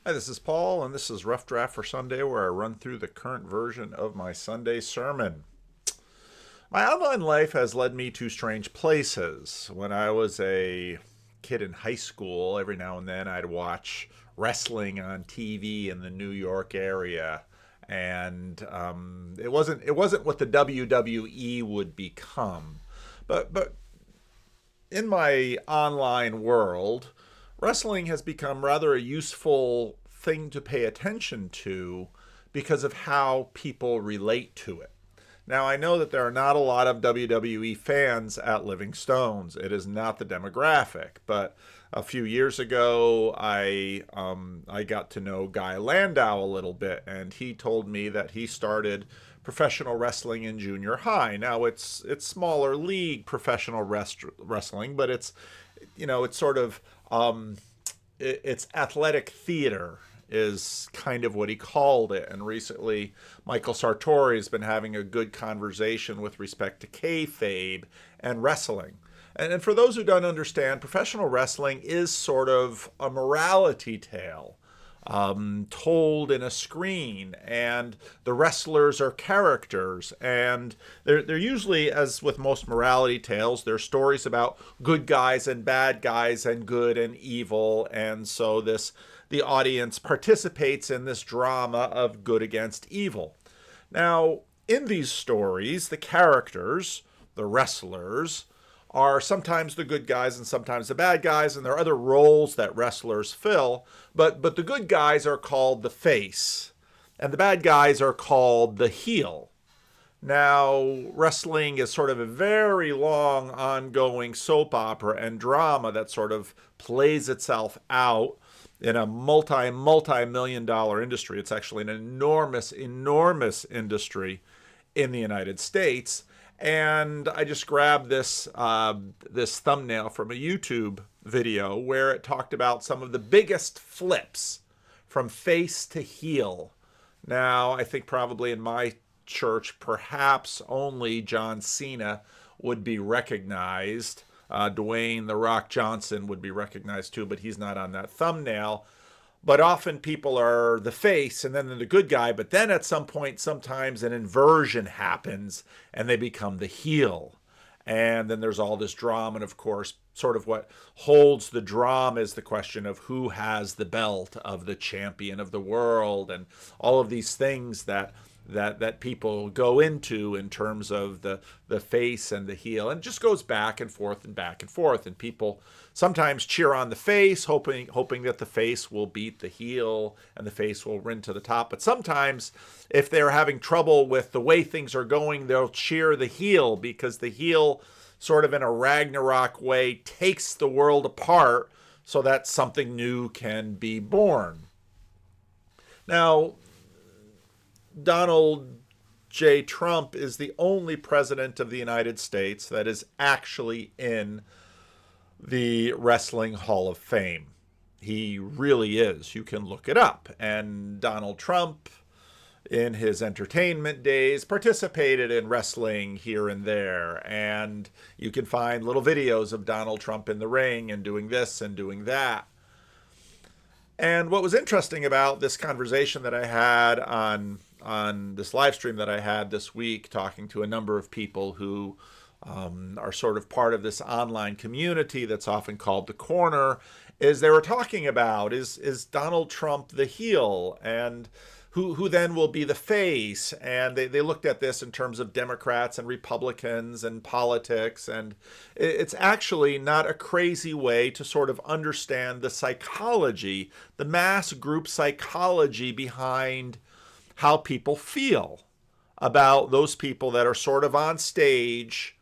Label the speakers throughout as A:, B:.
A: Hi, this is Paul, and this is Rough Draft for Sunday, where I run through the current version of my Sunday sermon. My online life has led me to strange places. When I was a kid in high school, every now and then I'd watch wrestling on TV in the New York area, and it wasn't what the WWE would become, but in my online world, wrestling has become rather a useful thing to pay attention to because of how people relate to it. Now, I know that there are not a lot of WWE fans at Living Stones. It is not the demographic. But a few years ago, I got to know Guy Landau a little bit, and he told me that he started professional wrestling in junior high. Now, it's smaller league professional wrestling, but it's sort of it's athletic theater is kind of what he called it. And recently, Michael Sartori has been having a good conversation with respect to kayfabe and wrestling. And for those who don't understand, professional wrestling is sort of a morality tale told in a screen, and the wrestlers are characters, and they're usually, as with most morality tales, they're stories about good guys and bad guys and good and evil, and so the audience participates in this drama of good against evil. Now, in these stories, the characters, the wrestlers, are sometimes the good guys and sometimes the bad guys, and there are other roles that wrestlers fill, but the good guys are called the face, and the bad guys are called the heel. Now, wrestling is sort of a very long, ongoing soap opera and drama that sort of plays itself out in a multi million dollar industry. It's actually an enormous industry in the United States. And I just grabbed this thumbnail from a YouTube video where it talked about some of the biggest flips from face to heel. Now, I think probably in my church, perhaps only John Cena would be recognized. Dwayne "The Rock" Johnson would be recognized too, but he's not on that thumbnail. But often people are the face and then they're the good guy, but then at some point, sometimes an inversion happens and they become the heel. And then there's all this drama. And of course, sort of what holds the drama is the question of who has the belt of the champion of the world, and all of these things that people go into in terms of the face and the heel, and it just goes back and forth and back and forth, and people sometimes cheer on the face, hoping that the face will beat the heel and the face will run to the top. But sometimes, if they're having trouble with the way things are going, they'll cheer the heel, because the heel, sort of in a Ragnarok way, takes the world apart so that something new can be born. Now, Donald J. Trump is the only president of the United States that is actually in the Wrestling Hall of Fame. He really is. You can look it up. And Donald Trump, in his entertainment days, participated in wrestling here and there. And you can find little videos of Donald Trump in the ring and doing this and doing that. And what was interesting about this conversation that I had on this live stream that I had this week, talking to a number of people who are sort of part of this online community that's often called The Corner, is they were talking about, is Donald Trump the heel, and who then will be the face? And they looked at this in terms of Democrats and Republicans and politics, and it's actually not a crazy way to sort of understand the psychology, the mass group psychology behind how people feel about those people that are sort of on stage,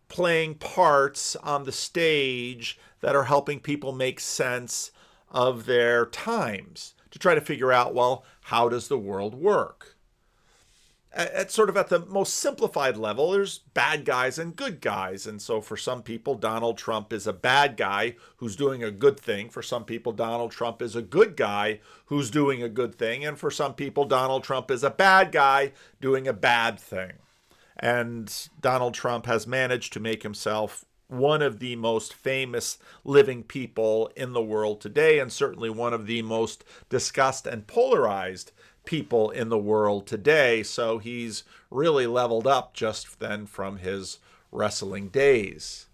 A: playing parts on the stage that are helping people make sense of their times, to try to figure out, well, how does the world work? At sort of at the most simplified level, there's bad guys and good guys. And so for some people, Donald Trump is a bad guy who's doing a good thing. For some people, Donald Trump is a good guy who's doing a good thing. And for some people, Donald Trump is a bad guy doing a bad thing. And Donald Trump has managed to make himself one of the most famous living people in the world today, and certainly one of the most discussed and polarized people in the world today. So he's really leveled up just then from his wrestling days.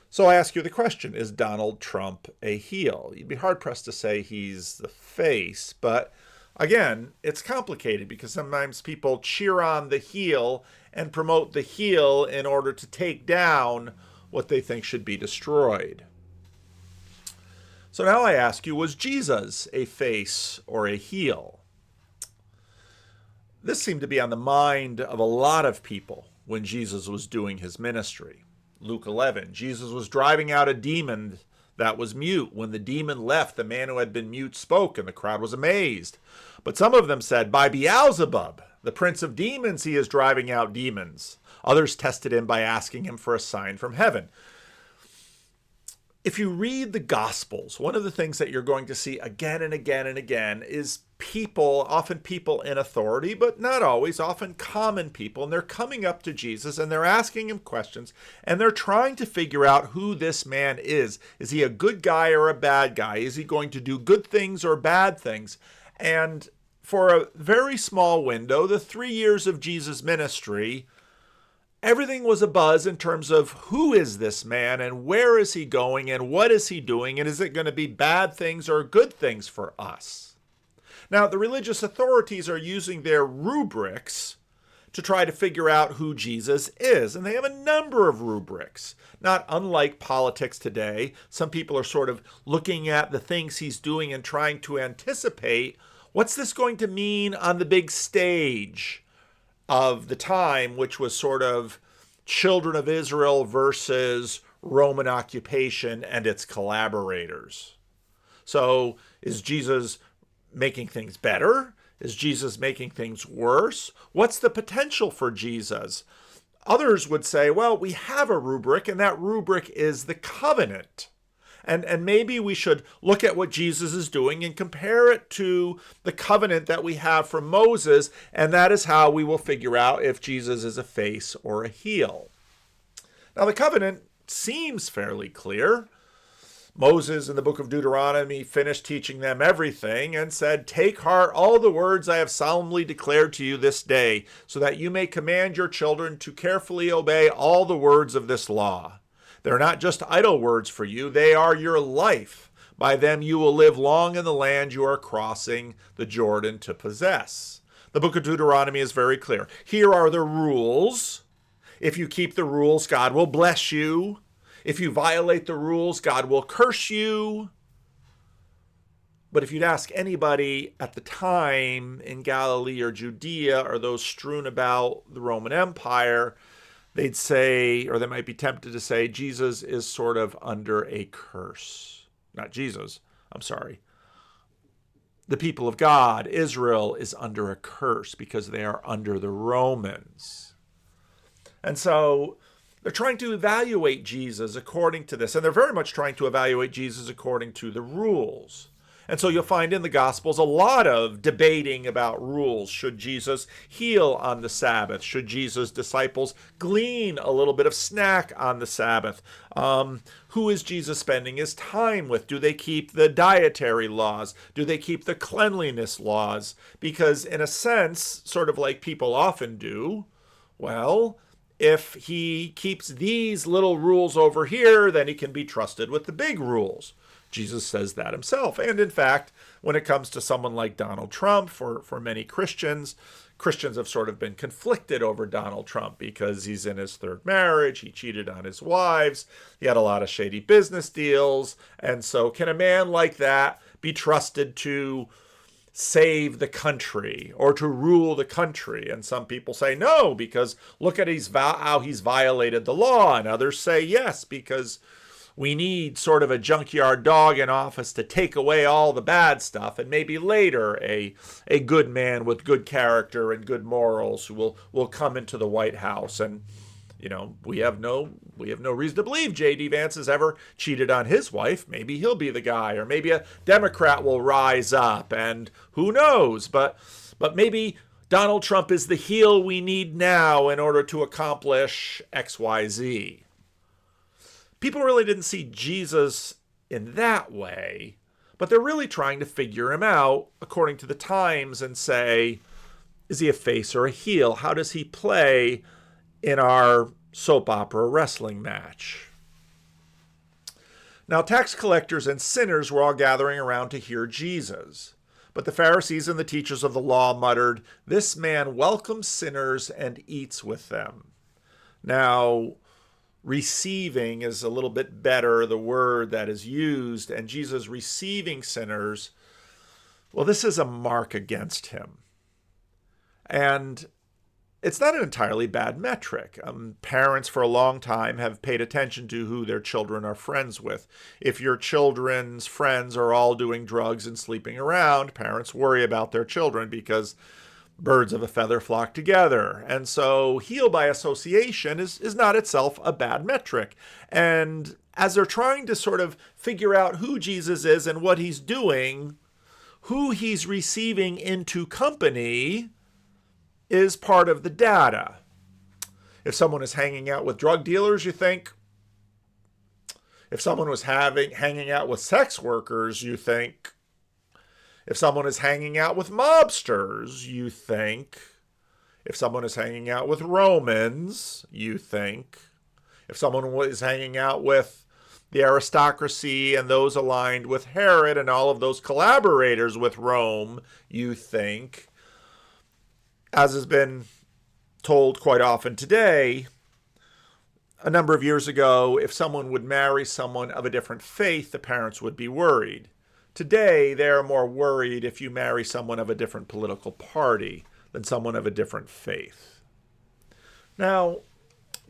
A: So I ask you the question, is Donald Trump a heel? You'd be hard-pressed to say he's the face, but again, it's complicated because sometimes people cheer on the heel and promote the heel in order to take down what they think should be destroyed. So now I ask you, was Jesus a face or a heel? This seemed to be on the mind of a lot of people when Jesus was doing his ministry. Luke 11, Jesus was driving out a demon that was mute. When the demon left, the man who had been mute spoke, and the crowd was amazed. But some of them said, "By Beelzebub, the prince of demons, he is driving out demons." Others tested him by asking him for a sign from heaven. If you read the Gospels, one of the things that you're going to see again and again and again is people, often people in authority, but not always, often common people, and they're coming up to Jesus and they're asking him questions and they're trying to figure out who this man is. Is he a good guy or a bad guy? Is he going to do good things or bad things? And for a very small window, the 3 years of Jesus' ministry, everything was abuzz in terms of who is this man and where is he going and what is he doing and is it going to be bad things or good things for us? Now, the religious authorities are using their rubrics to try to figure out who Jesus is, and they have a number of rubrics. Not unlike politics today, some people are sort of looking at the things he's doing and trying to anticipate, what's this going to mean on the big stage of the time, which was sort of children of Israel versus Roman occupation and its collaborators. So is Jesus making things better? Is Jesus making things worse? What's the potential for Jesus? Others would say, well, we have a rubric, and that rubric is the covenant. And maybe we should look at what Jesus is doing and compare it to the covenant that we have from Moses, and that is how we will figure out if Jesus is a face or a heel. Now, the covenant seems fairly clear. Moses in the book of Deuteronomy finished teaching them everything and said, "Take heart all the words I have solemnly declared to you this day, so that you may command your children to carefully obey all the words of this law. They're not just idle words for you, they are your life. By them you will live long in the land you are crossing the Jordan to possess." The book of Deuteronomy is very clear. Here are the rules. If you keep the rules, God will bless you. If you violate the rules, God will curse you. But if you'd ask anybody at the time in Galilee or Judea or those strewn about the Roman Empire, they'd say, or they might be tempted to say, Jesus is sort of under a curse. Not Jesus, I'm sorry. The people of God, Israel, is under a curse because they are under the Romans. And so they're trying to evaluate Jesus according to this, and they're very much trying to evaluate Jesus according to the rules. And so you'll find in the Gospels a lot of debating about rules. Should Jesus heal on the Sabbath? Should Jesus' disciples glean a little bit of snack on the Sabbath? Who is Jesus spending his time with? Do they keep the dietary laws? Do they keep the cleanliness laws? Because in a sense, sort of like people often do, well, if he keeps these little rules over here, then he can be trusted with the big rules. Jesus says that himself. And in fact, when it comes to someone like Donald Trump, for many Christians have sort of been conflicted over Donald Trump because he's in his third marriage, he cheated on his wives, he had a lot of shady business deals. And so can a man like that be trusted to save the country or to rule the country? And some people say no, because look at how he's violated the law. And others say yes, because we need sort of a junkyard dog in office to take away all the bad stuff, and maybe later a good man with good character and good morals who will come into the White House. And we have no reason to believe J.D. Vance has ever cheated on his wife. Maybe he'll be the guy, or maybe a Democrat will rise up, and who knows? But maybe Donald Trump is the heel we need now in order to accomplish XYZ. People really didn't see Jesus in that way, but they're really trying to figure him out according to the times and say, is he a face or a heel? How does he play in our soap opera wrestling match? Now, tax collectors and sinners were all gathering around to hear Jesus. But the Pharisees and the teachers of the law muttered, "This man welcomes sinners and eats with them." Now, receiving is a little bit better, the word that is used, and Jesus receiving sinners, well, this is a mark against him. And it's not an entirely bad metric. Parents for a long time have paid attention to who their children are friends with. If your children's friends are all doing drugs and sleeping around, parents worry about their children because birds of a feather flock together. And so heel by association is not itself a bad metric. And as they're trying to sort of figure out who Jesus is and what he's doing, who he's receiving into company is part of the data. If someone is hanging out with drug dealers, you think. If someone was hanging out with sex workers, you think. If someone is hanging out with mobsters, you think. If someone is hanging out with Romans, you think. If someone is hanging out with the aristocracy and those aligned with Herod and all of those collaborators with Rome, you think. As has been told quite often today, a number of years ago, if someone would marry someone of a different faith, the parents would be worried. Today, they are more worried if you marry someone of a different political party than someone of a different faith. Now,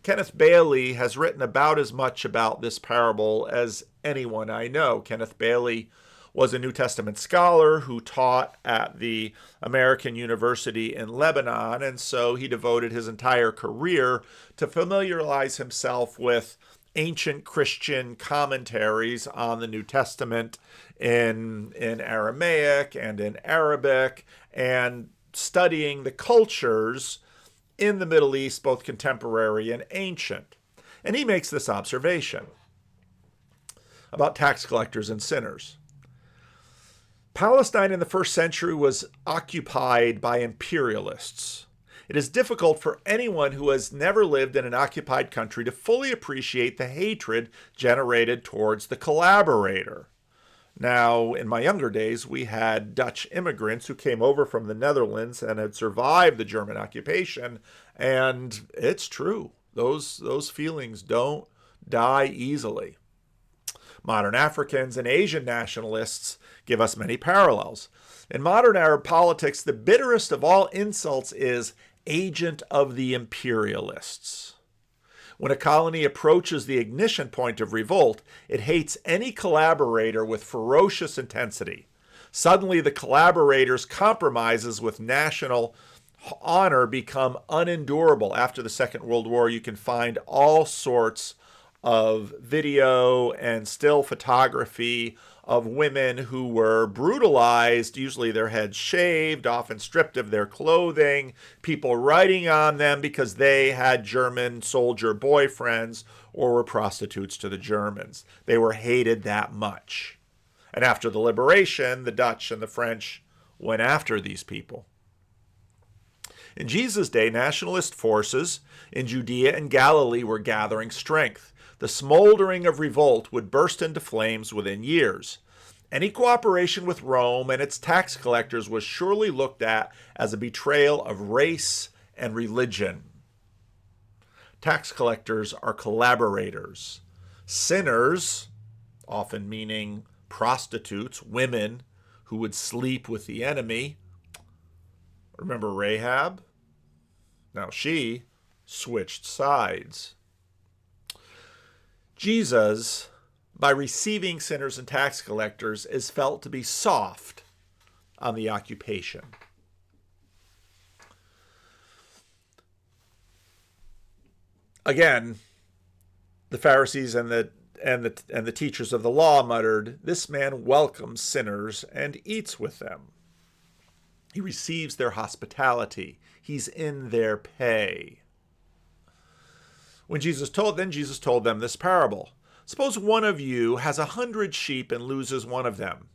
A: Kenneth Bailey has written about as much about this parable as anyone I know. Kenneth Bailey was a New Testament scholar who taught at the American University in Lebanon, and so he devoted his entire career to familiarize himself with ancient Christian commentaries on the New Testament in Aramaic and in Arabic, and studying the cultures in the Middle East, both contemporary and ancient. And he makes this observation about tax collectors and sinners. Palestine in the first century was occupied by imperialists. It is difficult for anyone who has never lived in an occupied country to fully appreciate the hatred generated towards the collaborator. Now, in my younger days, we had Dutch immigrants who came over from the Netherlands and had survived the German occupation, and it's true. Those feelings don't die easily. Modern Africans and Asian nationalists give us many parallels. In modern Arab politics, the bitterest of all insults is agent of the imperialists. When a colony approaches the ignition point of revolt, it hates any collaborator with ferocious intensity. Suddenly, the collaborators' compromises with national honor become unendurable. After the Second World War, you can find all sorts of video and still photography of women who were brutalized, usually their heads shaved, often stripped of their clothing, people writing on them because they had German soldier boyfriends or were prostitutes to the Germans. They were hated that much. And after the liberation, the Dutch and the French went after these people. In Jesus' day, nationalist forces in Judea and Galilee were gathering strength. The smoldering of revolt would burst into flames within years. Any cooperation with Rome and its tax collectors was surely looked at as a betrayal of race and religion. Tax collectors are collaborators. Sinners, often meaning prostitutes, women who would sleep with the enemy. Remember Rahab? Now she switched sides. Jesus, by receiving sinners and tax collectors, is felt to be soft on the occupation. Again, the Pharisees and the teachers of the law muttered, "This man welcomes sinners and eats with them." He receives their hospitality. He's in their pay. Jesus told them this parable. Suppose one of you has 100 sheep and loses one of them.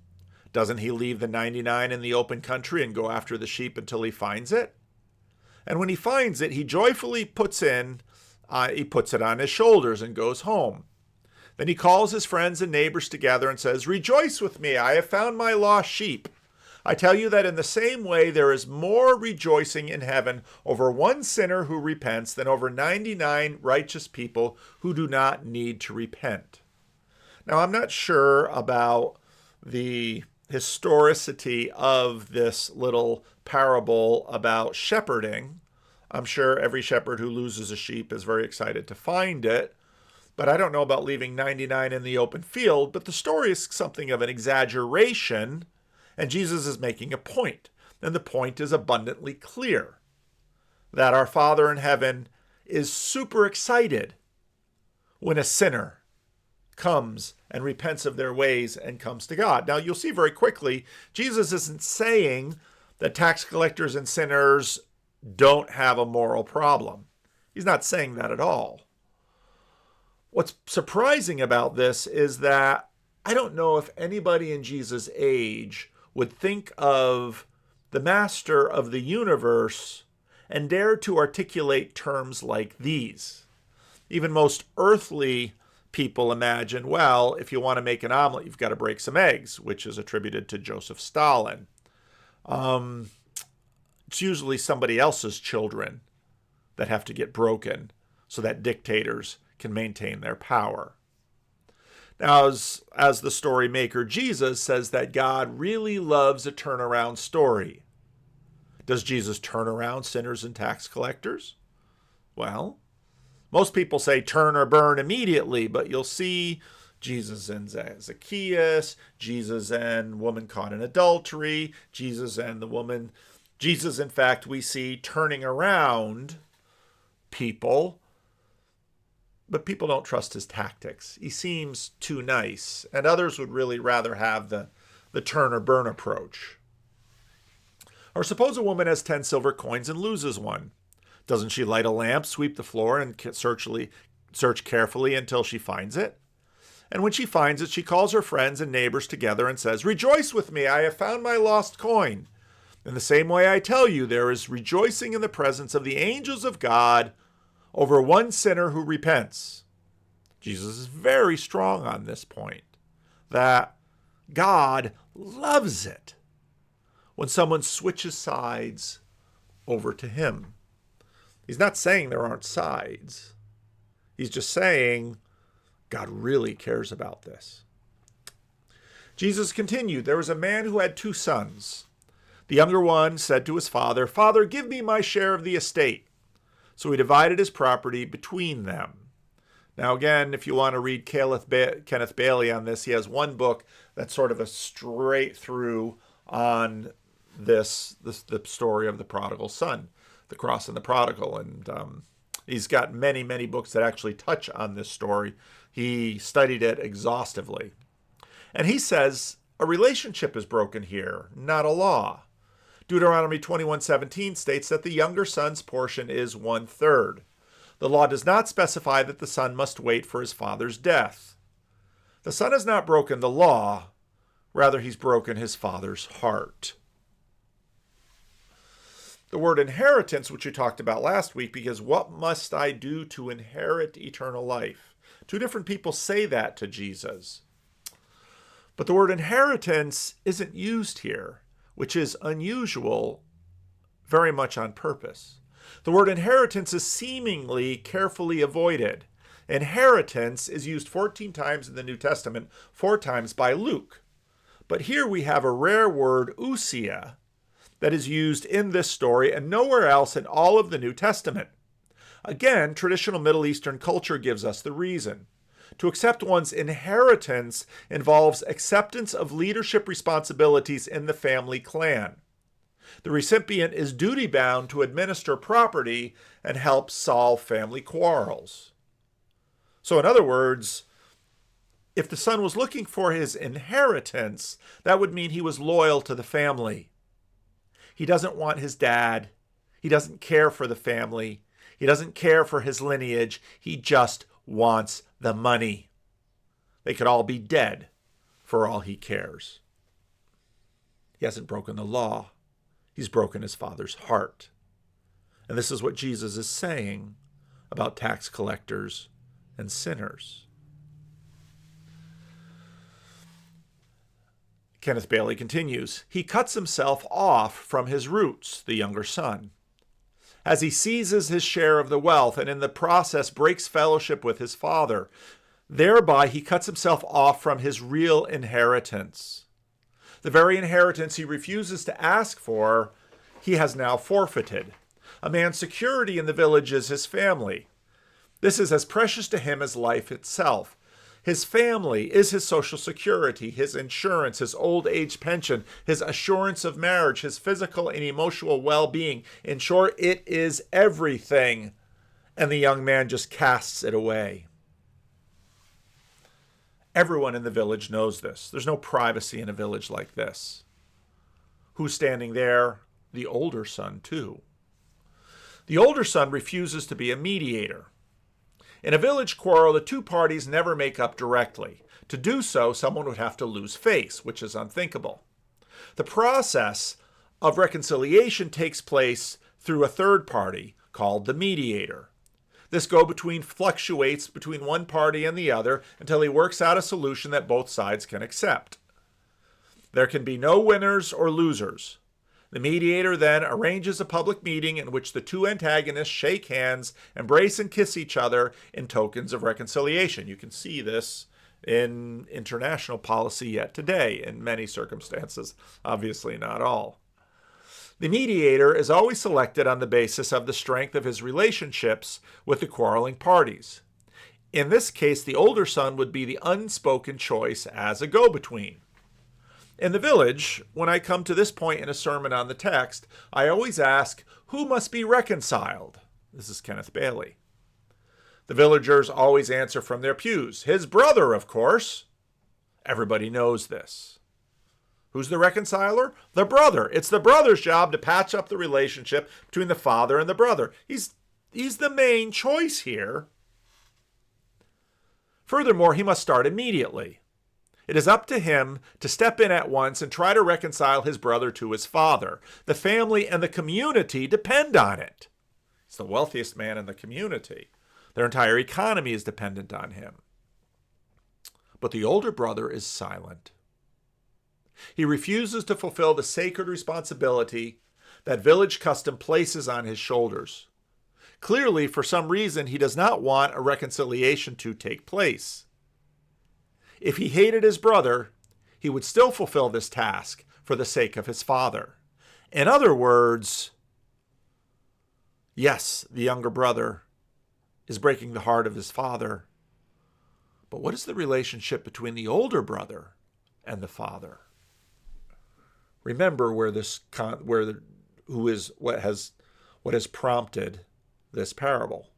A: Doesn't he leave the 99 in the open country and go after the sheep until he finds it? And when he finds it, he joyfully puts it on his shoulders and goes home. Then he calls his friends and neighbors together and says, "Rejoice with me, I have found my lost sheep." I tell you that in the same way there is more rejoicing in heaven over one sinner who repents than over 99 righteous people who do not need to repent. Now, I'm not sure about the historicity of this little parable about shepherding. I'm sure every shepherd who loses a sheep is very excited to find it, but I don't know about leaving 99 in the open field. But the story is something of an exaggeration, and Jesus is making a point, and the point is abundantly clear, that our Father in heaven is super excited when a sinner comes and repents of their ways and comes to God. Now, you'll see very quickly, Jesus isn't saying that tax collectors and sinners don't have a moral problem. He's not saying that at all. What's surprising about this is that I don't know if anybody in Jesus' age would think of the master of the universe and dare to articulate terms like these. Even most earthly people imagine, well, if you want to make an omelet, you've got to break some eggs, which is attributed to Joseph Stalin. It's usually somebody else's children that have to get broken so that dictators can maintain their power. Now, as the story maker Jesus says that God really loves a turnaround story. Does Jesus turn around sinners and tax collectors? Well, most people say turn or burn immediately, but you'll see Jesus and Zacchaeus, Jesus and woman caught in adultery, Jesus and the woman. Jesus, in fact, we see turning around people, but people don't trust his tactics. He seems too nice, and others would really rather have the turn or burn approach. Or suppose a woman has 10 silver coins and loses one. Doesn't she light a lamp, sweep the floor, and search carefully until she finds it? And when she finds it, she calls her friends and neighbors together and says, "Rejoice with me, I have found my lost coin." In the same way I tell you, there is rejoicing in the presence of the angels of God over one sinner who repents. Jesus is very strong on this point, that God loves it when someone switches sides over to him. He's not saying there aren't sides. He's just saying God really cares about this. Jesus continued, there was a man who had 2 sons. The younger one said to his father, "Father, give me my share of the estate." So he divided his property between them. Now again, if you want to read Kenneth Bailey on this, he has one book that's sort of a straight through on the story of the prodigal son, the cross and the prodigal. And he's got many, many books that actually touch on this story. He studied it exhaustively. And he says a relationship is broken here, not a law. Deuteronomy 21:17 states that the younger son's portion is 1/3. The law does not specify that the son must wait for his father's death. The son has not broken the law, rather he's broken his father's heart. The word inheritance, which we talked about last week, because what must I do to inherit eternal life? 2 different people say that to Jesus. But the word inheritance isn't used here, which is unusual, very much on purpose. The word inheritance is seemingly carefully avoided. Inheritance is used 14 times in the New Testament, 4 times by Luke. But here we have a rare word, ousia, that is used in this story and nowhere else in all of the New Testament. Again, traditional Middle Eastern culture gives us the reason. To accept one's inheritance involves acceptance of leadership responsibilities in the family clan. The recipient is duty-bound to administer property and help solve family quarrels. So in other words, if the son was looking for his inheritance, that would mean he was loyal to the family. He doesn't want his dad. He doesn't care for the family. He doesn't care for his lineage. He just wants the money. They could all be dead for all he cares. He hasn't broken the law. He's broken his Father's heart. And this is what Jesus is saying about tax collectors and sinners. Kenneth Bailey continues, he cuts himself off from his roots, the younger son, as he seizes his share of the wealth and in the process breaks fellowship with his father. Thereby he cuts himself off from his real inheritance. The very inheritance he refuses to ask for, he has now forfeited. A man's security in the village is his family. This is as precious to him as life itself. His family is his social security, his insurance, his old age pension, his assurance of marriage, his physical and emotional well-being. In short, it is everything. And the young man just casts it away. Everyone in the village knows this. There's no privacy in a village like this. Who's standing there? The older son, too. The older son refuses to be a mediator. In a village quarrel, the two parties never make up directly. To do so, someone would have to lose face, which is unthinkable. The process of reconciliation takes place through a third party called the mediator. This go-between fluctuates between one party and the other until he works out a solution that both sides can accept. There can be no winners or losers. The mediator then arranges a public meeting in which the two antagonists shake hands, embrace, and kiss each other in tokens of reconciliation. You can see this in international policy yet today in many circumstances, obviously not all. The mediator is always selected on the basis of the strength of his relationships with the quarreling parties. In this case, the older son would be the unspoken choice as a go-between. In the village, when I come to this point in a sermon on the text, I always ask, who must be reconciled? This is Kenneth Bailey. The villagers always answer from their pews, his brother, of course. Everybody knows this. Who's the reconciler? The brother. It's the brother's job to patch up the relationship between the father and the brother. He's the main choice here. Furthermore, he must start immediately. It is up to him to step in at once and try to reconcile his brother to his father. The family and the community depend on it. He's the wealthiest man in the community. Their entire economy is dependent on him. But the older brother is silent. He refuses to fulfill the sacred responsibility that village custom places on his shoulders. Clearly, for some reason, he does not want a reconciliation to take place. If he hated his brother, he would still fulfill this task for the sake of his father. In other words, yes, the younger brother is breaking the heart of his father. But what is the relationship between the older brother and the father? Remember what has prompted this parable.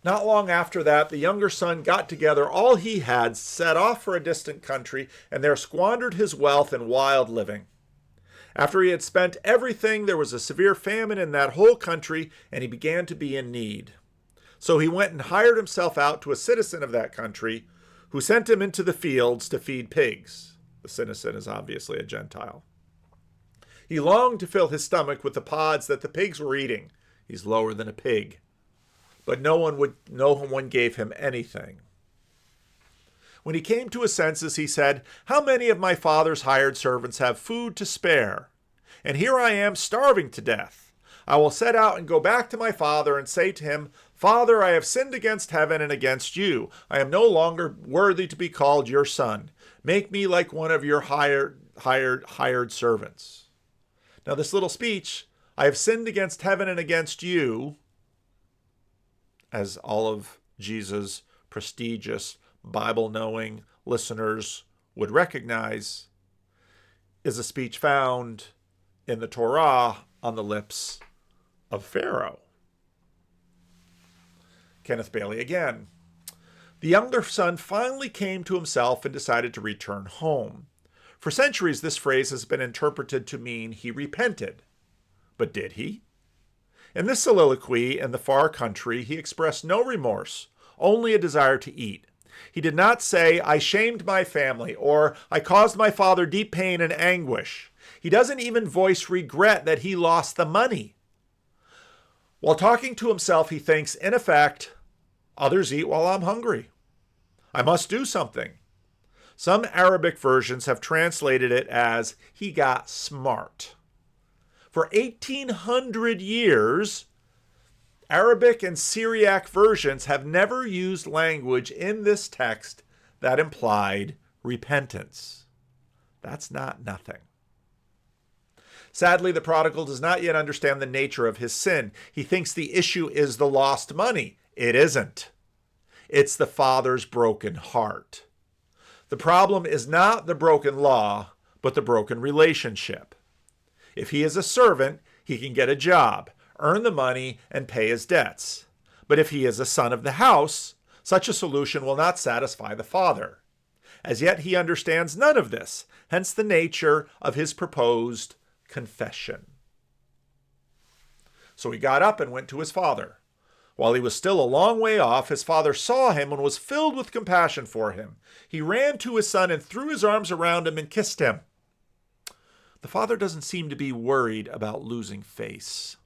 A: Not long after that, the younger son got together all he had, set off for a distant country, and there squandered his wealth in wild living. After he had spent everything, there was a severe famine in that whole country, and he began to be in need. So he went and hired himself out to a citizen of that country, who sent him into the fields to feed pigs. The citizen is obviously a Gentile. He longed to fill his stomach with the pods that the pigs were eating. He's lower than a pig. But no one gave him anything. When he came to his senses, he said, "How many of my father's hired servants have food to spare? And here I am starving to death. I will set out and go back to my father and say to him, 'Father, I have sinned against heaven and against you. I am no longer worthy to be called your son. Make me like one of your hired servants.'" Now this little speech, "I have sinned against heaven and against you," as all of Jesus' prestigious Bible-knowing listeners would recognize, is a speech found in the Torah on the lips of Pharaoh. Kenneth Bailey again. The younger son finally came to himself and decided to return home. For centuries, this phrase has been interpreted to mean he repented. But did he? In this soliloquy in the far country, he expressed no remorse, only a desire to eat. He did not say, I shamed my family, or I caused my father deep pain and anguish. He doesn't even voice regret that he lost the money. While talking to himself, he thinks, in effect, others eat while I'm hungry. I must do something. Some Arabic versions have translated it as, he got smart. For 1,800 years, Arabic and Syriac versions have never used language in this text that implied repentance. That's not nothing. Sadly, the prodigal does not yet understand the nature of his sin. He thinks the issue is the lost money. It isn't. It's the father's broken heart. The problem is not the broken law, but the broken relationship. If he is a servant, he can get a job, earn the money, and pay his debts. But if he is a son of the house, such a solution will not satisfy the father. As yet he understands none of this, hence the nature of his proposed confession. So he got up and went to his father. While he was still a long way off, his father saw him and was filled with compassion for him. He ran to his son and threw his arms around him and kissed him. The father doesn't seem to be worried about losing face.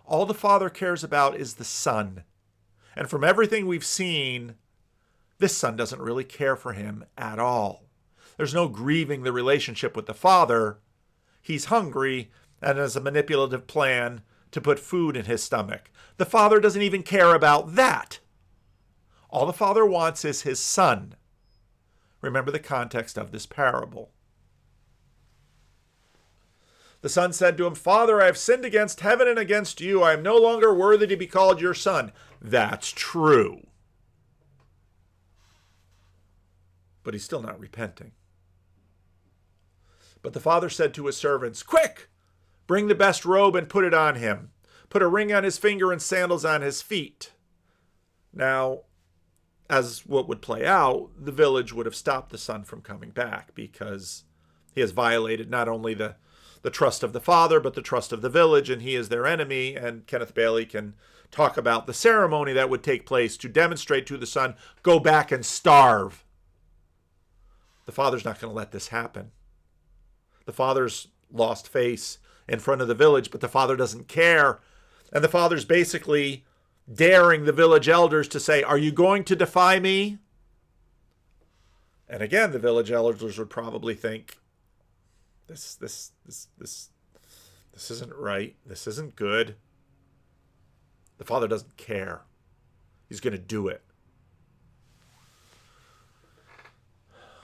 A: All the father cares about is the son. And from everything we've seen, this son doesn't really care for him at all. There's no grieving the relationship with the father. He's hungry and has a manipulative plan to put food in his stomach. The father doesn't even care about that. All the father wants is his son. Remember the context of this parable. The son said to him, Father, I have sinned against heaven and against you. I am no longer worthy to be called your son. That's true. But he's still not repenting. But the father said to his servants, Quick! Bring the best robe and put it on him. Put a ring on his finger and sandals on his feet. Now, as what would play out, the village would have stopped the son from coming back because he has violated not only the trust of the father, but the trust of the village, and he is their enemy. And Kenneth Bailey can talk about the ceremony that would take place to demonstrate to the son, go back and starve. The father's not going to let this happen. The father's lost face in front of the village, but the father doesn't care. And the father's basically daring the village elders to say, are you going to defy me? And again, the village elders would probably think, this isn't right. This isn't good. The father doesn't care. He's going to do it.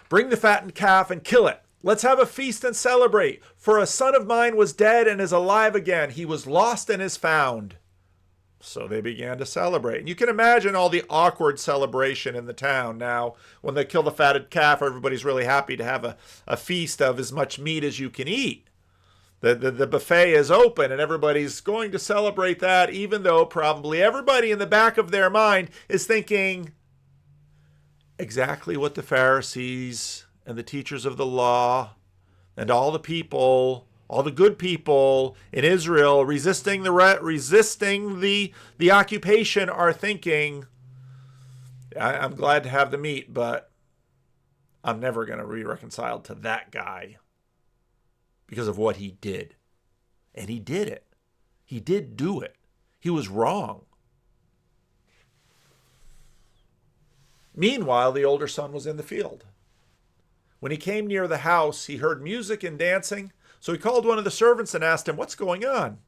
A: Bring the fattened calf and kill it. Let's have a feast and celebrate. For a son of mine was dead and is alive again. He was lost and is found. So they began to celebrate. And you can imagine all the awkward celebration in the town. Now, when they kill the fatted calf, everybody's really happy to have a feast of as much meat as you can eat. The buffet is open and everybody's going to celebrate that, even though probably everybody in the back of their mind is thinking exactly what the Pharisees and the teachers of the law and all the people, all the good people in Israel resisting the occupation are thinking, I'm glad to have the meat, but I'm never going to be reconciled to that guy because of what he did. And he did it. He did do it. He was wrong. Meanwhile, the older son was in the field. When he came near the house, he heard music and dancing. So he called one of the servants and asked him, what's going on?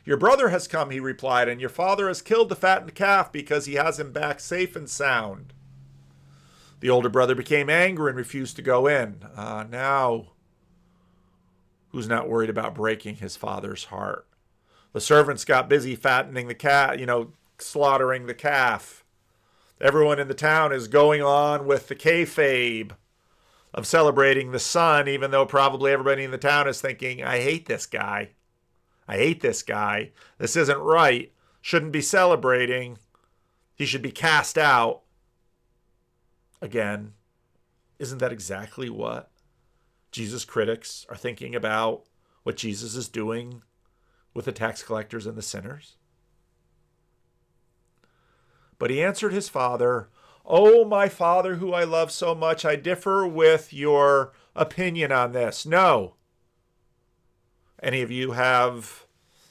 A: Your brother has come, he replied, and your father has killed the fattened calf because he has him back safe and sound. The older brother became angry and refused to go in. Now, who's not worried about breaking his father's heart? The servants got busy fattening the calf, slaughtering the calf. Everyone in the town is going on with the kayfabe of celebrating the son, even though probably everybody in the town is thinking, I hate this guy. I hate this guy. This isn't right. Shouldn't be celebrating. He should be cast out. Again, isn't that exactly what Jesus critics are thinking about what Jesus is doing with the tax collectors and the sinners? But he answered his father, Oh, my father, who I love so much, I differ with your opinion on this. No. Any of you have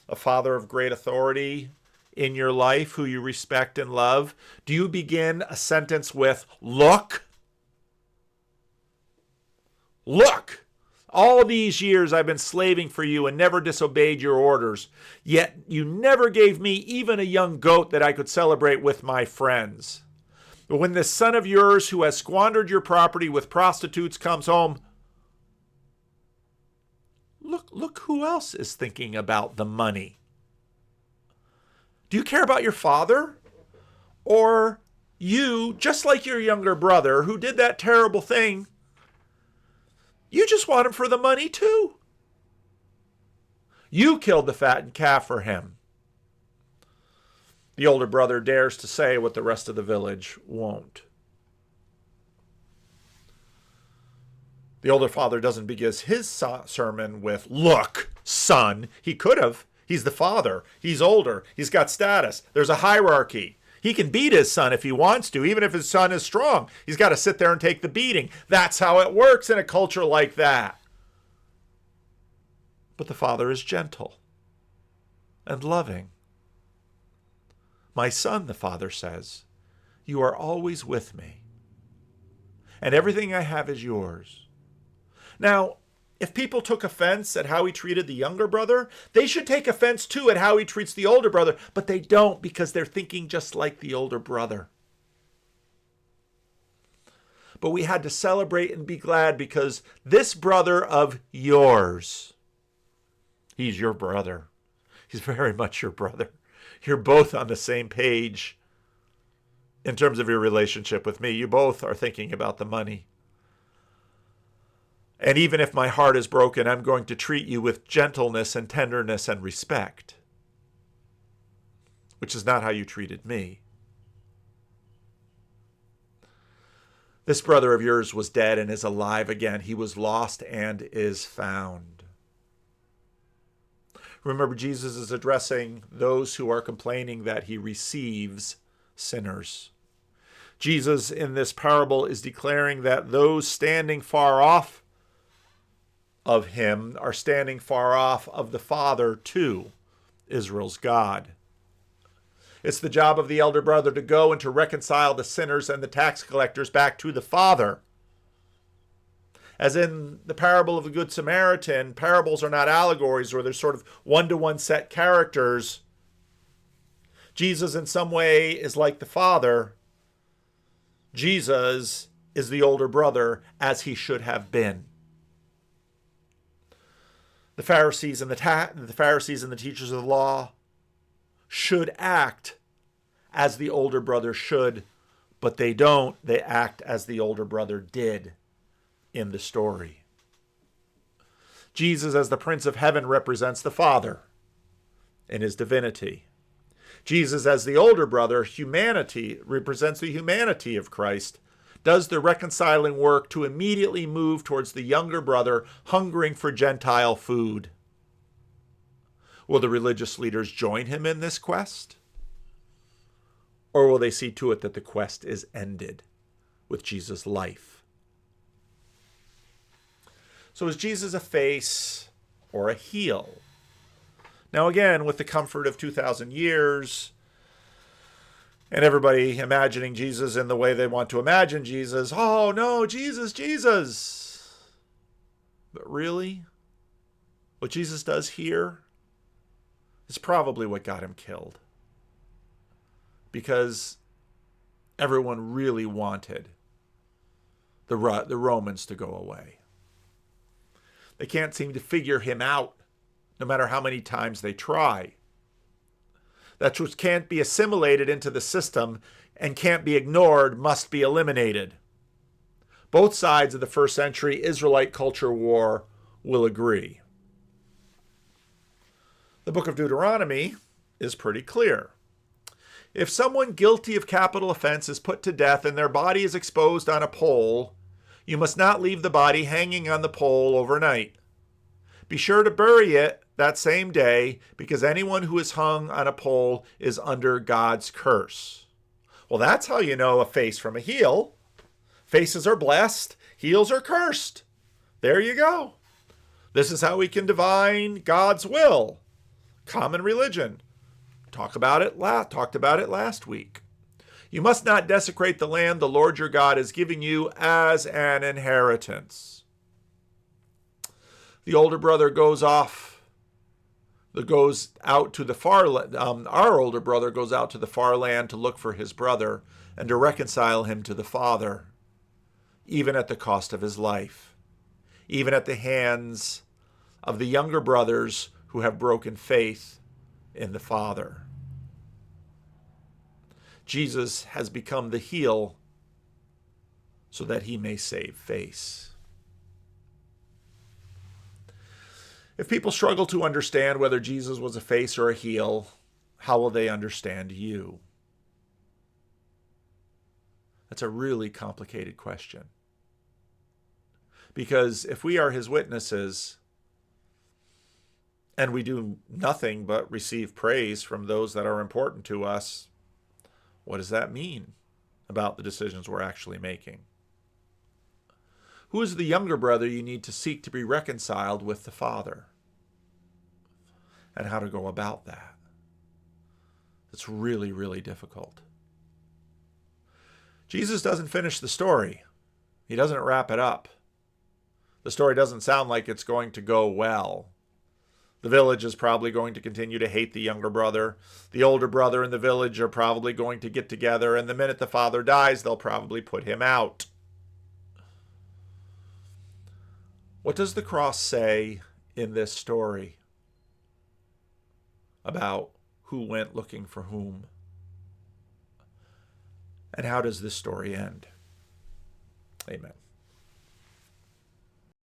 A: a father of great authority in your life who you respect and love? Do you begin a sentence with, look? Look! All these years I've been slaving for you and never disobeyed your orders, yet you never gave me even a young goat that I could celebrate with my friends. But when this son of yours who has squandered your property with prostitutes comes home, look who else is thinking about the money. Do you care about your father? Or you, just like your younger brother who did that terrible thing, you just want him for the money too. You killed the fattened calf for him. The older brother dares to say what the rest of the village won't. The older father doesn't begin his sermon with, look, son. He could have. He's the father. He's older. He's got status. There's a hierarchy. He can beat his son if he wants to, even if his son is strong. He's got to sit there and take the beating. That's how it works in a culture like that. But the father is gentle and loving. My son, the father says, you are always with me, and everything I have is yours. Now, if people took offense at how he treated the younger brother, they should take offense too at how he treats the older brother, but they don't because they're thinking just like the older brother. But we had to celebrate and be glad because this brother of yours, he's your brother. He's very much your brother. You're both on the same page in terms of your relationship with me. You both are thinking about the money. And even if my heart is broken, I'm going to treat you with gentleness and tenderness and respect, which is not how you treated me. This brother of yours was dead and is alive again. He was lost and is found. Remember, Jesus is addressing those who are complaining that he receives sinners. Jesus in this parable is declaring that those standing far off of him are standing far off of the Father too, Israel's God. It's the job of the elder brother to go and to reconcile the sinners and the tax collectors back to the Father. As in the parable of the Good Samaritan, parables are not allegories where there's sort of one-to-one set characters. Jesus in some way is like the Father. Jesus is the older brother as he should have been. The Pharisees and the teachers of the law should act as the older brother should, but they don't. They act as the older brother did in the story. Jesus, as the Prince of Heaven, represents the Father in his divinity. Jesus, as the older brother, humanity, represents the humanity of Christ, does the reconciling work to immediately move towards the younger brother hungering for Gentile food. Will the religious leaders join him in this quest? Or will they see to it that the quest is ended with Jesus' life? So is Jesus a face or a heel? Now again, with the comfort of 2,000 years, and everybody imagining Jesus in the way they want to imagine Jesus. Oh, no, Jesus, Jesus. But really, what Jesus does here is probably what got him killed. Because everyone really wanted the Romans to go away. They can't seem to figure him out, no matter how many times they try. That which can't be assimilated into the system and can't be ignored must be eliminated. Both sides of the first century Israelite culture war will agree. The book of Deuteronomy is pretty clear. If someone guilty of capital offense is put to death and their body is exposed on a pole, you must not leave the body hanging on the pole overnight. Be sure to bury it that same day, because anyone who is hung on a pole is under God's curse. Well, that's how you know a face from a heel. Faces are blessed, heels are cursed. There you go. This is how we can divine God's will. Common religion. Talked about it last week. You must not desecrate the land the Lord your God is giving you as an inheritance. The older brother goes out to the far our older brother goes out to the far land to look for his brother and to reconcile him to the father, even at the cost of his life, even at the hands of the younger brothers who have broken faith in the Father. Jesus has become the heel so that he may save face. If people struggle to understand whether Jesus was a face or a heel, how will they understand you? That's a really complicated question. Because if we are his witnesses and we do nothing but receive praise from those that are important to us, what does that mean about the decisions we're actually making? Who is the younger brother you need to seek to be reconciled with the Father? And how to go about that? It's really, really difficult. Jesus doesn't finish the story. He doesn't wrap it up. The story doesn't sound like it's going to go well. The village is probably going to continue to hate the younger brother. The older brother and the village are probably going to get together, and the minute the father dies, they'll probably put him out. What does the cross say in this story about who went looking for whom? And how does this story end? Amen.